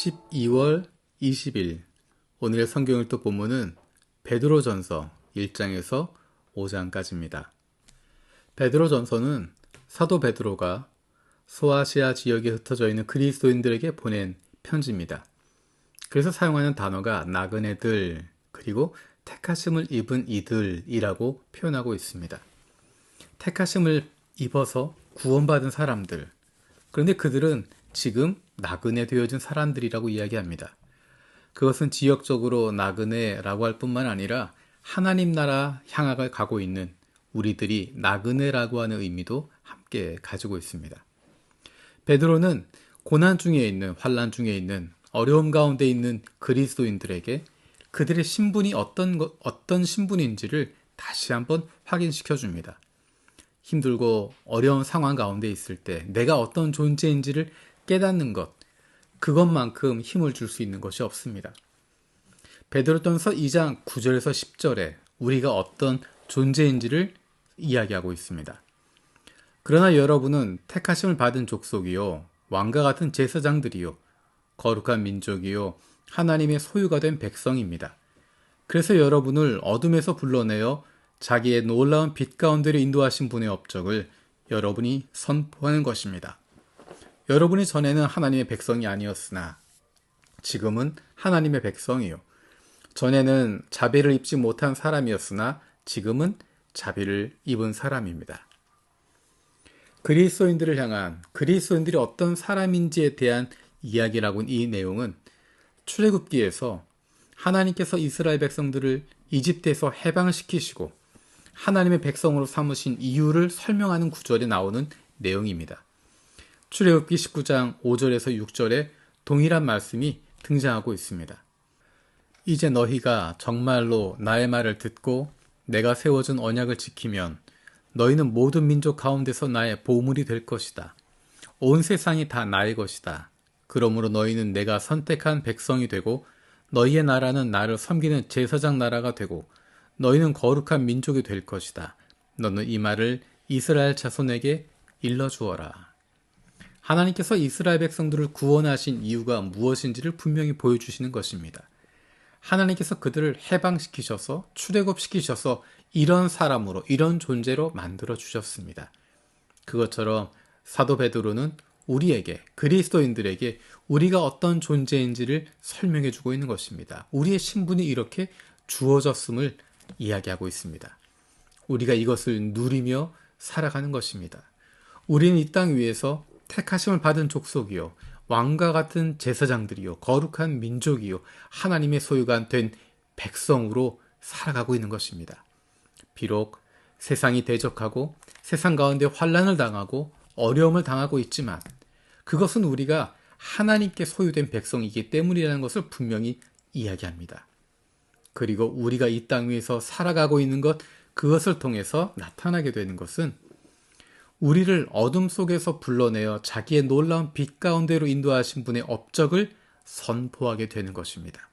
12월 20일 오늘의 성경일독 본문은 베드로전서 1장에서 5장까지입니다. 베드로전서는 사도 베드로가 소아시아 지역에 흩어져 있는 그리스도인들에게 보낸 편지입니다. 그래서 사용하는 단어가 나그네들 그리고 택하심을 입은 이들이라고 표현하고 있습니다. 택하심을 입어서 구원받은 사람들, 그런데 그들은 지금 나그네 되어진 사람들이라고 이야기합니다. 그것은 지역적으로 나그네라고 할 뿐만 아니라 하나님 나라 향하게 가고 있는 우리들이 나그네라고 하는 의미도 함께 가지고 있습니다. 베드로는 고난 중에 있는, 환난 중에 있는, 어려움 가운데 있는 그리스도인들에게 그들의 신분이 어떤 신분인지를 다시 한번 확인시켜 줍니다. 힘들고 어려운 상황 가운데 있을 때 내가 어떤 존재인지를 깨닫는 것, 그것만큼 힘을 줄 수 있는 것이 없습니다. 베드로전서 2장 9절에서 10절에 우리가 어떤 존재인지를 이야기하고 있습니다. 그러나 여러분은 택하심을 받은 족속이요, 왕과 같은 제사장들이요, 거룩한 민족이요, 하나님의 소유가 된 백성입니다. 그래서 여러분을 어둠에서 불러내어 자기의 놀라운 빛 가운데로 인도하신 분의 업적을 여러분이 선포하는 것입니다. 여러분이 전에는 하나님의 백성이 아니었으나 지금은 하나님의 백성이요. 전에는 자비를 입지 못한 사람이었으나 지금은 자비를 입은 사람입니다. 그리스도인들을 향한 그리스도인들이 어떤 사람인지에 대한 이야기라고는 이 내용은 출애굽기에서 하나님께서 이스라엘 백성들을 이집트에서 해방시키시고 하나님의 백성으로 삼으신 이유를 설명하는 구절에 나오는 내용입니다. 출애굽기 19장 5절에서 6절에 동일한 말씀이 등장하고 있습니다. 이제 너희가 정말로 나의 말을 듣고 내가 세워준 언약을 지키면 너희는 모든 민족 가운데서 나의 보물이 될 것이다. 온 세상이 다 나의 것이다. 그러므로 너희는 내가 선택한 백성이 되고 너희의 나라는 나를 섬기는 제사장 나라가 되고 너희는 거룩한 민족이 될 것이다. 너는 이 말을 이스라엘 자손에게 일러주어라. 하나님께서 이스라엘 백성들을 구원하신 이유가 무엇인지를 분명히 보여주시는 것입니다. 하나님께서 그들을 해방시키셔서 출애굽시키셔서 이런 사람으로, 이런 존재로 만들어 주셨습니다. 그것처럼 사도 베드로는 우리에게, 그리스도인들에게 우리가 어떤 존재인지를 설명해 주고 있는 것입니다. 우리의 신분이 이렇게 주어졌음을 이야기하고 있습니다. 우리가 이것을 누리며 살아가는 것입니다. 우리는 이 땅 위에서 택하심을 받은 족속이요, 왕과 같은 제사장들이요, 거룩한 민족이요, 하나님의 소유가 된 백성으로 살아가고 있는 것입니다. 비록 세상이 대적하고 세상 가운데 환난을 당하고 어려움을 당하고 있지만 그것은 우리가 하나님께 소유된 백성이기 때문이라는 것을 분명히 이야기합니다. 그리고 우리가 이 땅 위에서 살아가고 있는 것, 그것을 통해서 나타나게 되는 것은 우리를 어둠 속에서 불러내어 자기의 놀라운 빛 가운데로 인도하신 분의 업적을 선포하게 되는 것입니다.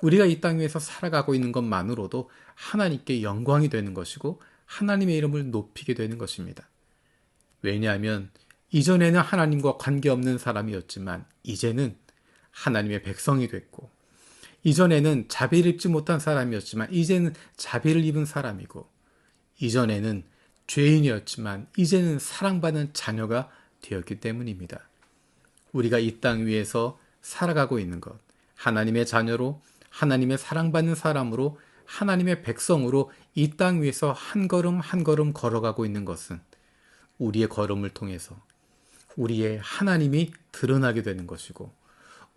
우리가 이 땅 위에서 살아가고 있는 것만으로도 하나님께 영광이 되는 것이고 하나님의 이름을 높이게 되는 것입니다. 왜냐하면 이전에는 하나님과 관계없는 사람이었지만 이제는 하나님의 백성이 됐고, 이전에는 자비를 입지 못한 사람이었지만 이제는 자비를 입은 사람이고, 이전에는 죄인이었지만 이제는 사랑받는 자녀가 되었기 때문입니다. 우리가 이 땅 위에서 살아가고 있는 것, 하나님의 자녀로, 하나님의 사랑받는 사람으로, 하나님의 백성으로 이 땅 위에서 한 걸음 한 걸음 걸어가고 있는 것은 우리의 걸음을 통해서 우리의 하나님이 드러나게 되는 것이고,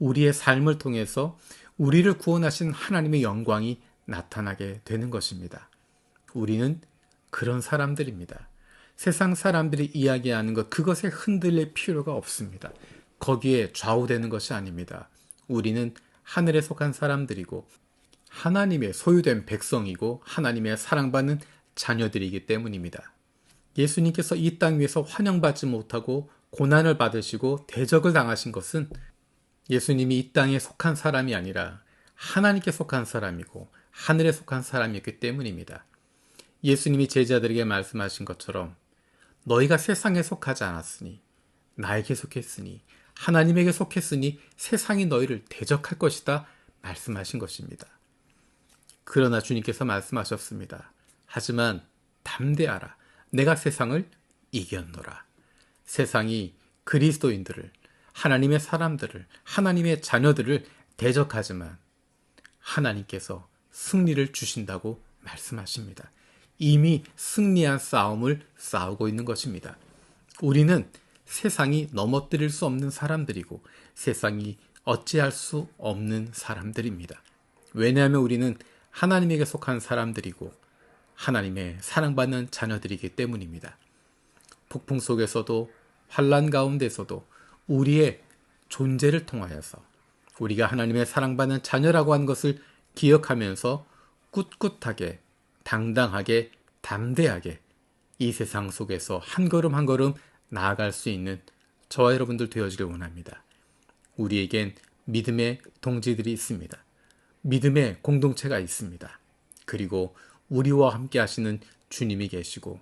우리의 삶을 통해서 우리를 구원하신 하나님의 영광이 나타나게 되는 것입니다. 우리는 그런 사람들입니다. 세상 사람들이 이야기하는 것, 그것에 흔들릴 필요가 없습니다. 거기에 좌우되는 것이 아닙니다. 우리는 하늘에 속한 사람들이고 하나님의 소유된 백성이고 하나님의 사랑받는 자녀들이기 때문입니다. 예수님께서 이 땅 위에서 환영받지 못하고 고난을 받으시고 대적을 당하신 것은 예수님이 이 땅에 속한 사람이 아니라 하나님께 속한 사람이고 하늘에 속한 사람이었기 때문입니다. 예수님이 제자들에게 말씀하신 것처럼 너희가 세상에 속하지 않았으니 나에게 속했으니 하나님에게 속했으니 세상이 너희를 대적할 것이다 말씀하신 것입니다. 그러나 주님께서 말씀하셨습니다. 하지만 담대하라. 내가 세상을 이겼노라. 세상이 그리스도인들을, 하나님의 사람들을, 하나님의 자녀들을 대적하지만 하나님께서 승리를 주신다고 말씀하십니다. 이미 승리한 싸움을 싸우고 있는 것입니다. 우리는 세상이 넘어뜨릴 수 없는 사람들이고 세상이 어찌할 수 없는 사람들입니다. 왜냐하면 우리는 하나님에게 속한 사람들이고 하나님의 사랑받는 자녀들이기 때문입니다. 폭풍 속에서도 환난 가운데서도 우리의 존재를 통하여서 우리가 하나님의 사랑받는 자녀라고 하는 것을 기억하면서 꿋꿋하게, 당당하게, 담대하게 이 세상 속에서 한 걸음 한 걸음 나아갈 수 있는 저와 여러분들 되어지길 원합니다. 우리에겐 믿음의 동지들이 있습니다. 믿음의 공동체가 있습니다. 그리고 우리와 함께 하시는 주님이 계시고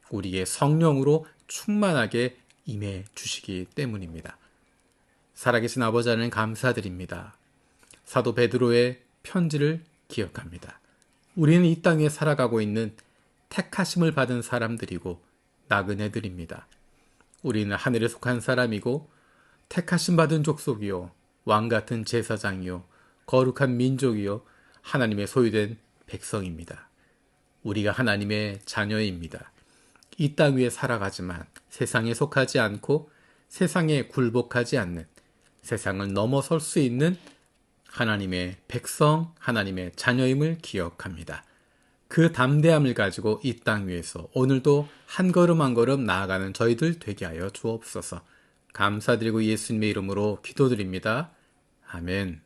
우리의 성령으로 충만하게 임해 주시기 때문입니다. 살아계신 아버지 하나님 감사드립니다. 사도 베드로의 편지를 기억합니다. 우리는 이 땅에 살아가고 있는 택하심을 받은 사람들이고 나그네들입니다. 우리는 하늘에 속한 사람이고 택하심 받은 족속이요 왕같은 제사장이요 거룩한 민족이요 하나님의 소유된 백성입니다. 우리가 하나님의 자녀입니다. 이 땅 위에 살아가지만 세상에 속하지 않고 세상에 굴복하지 않는 세상을 넘어설 수 있는 하나님의 백성, 하나님의 자녀임을 기억합니다. 그 담대함을 가지고 이 땅 위에서 오늘도 한 걸음 한 걸음 나아가는 저희들 되게 하여 주옵소서. 감사드리고 예수님의 이름으로 기도드립니다. 아멘.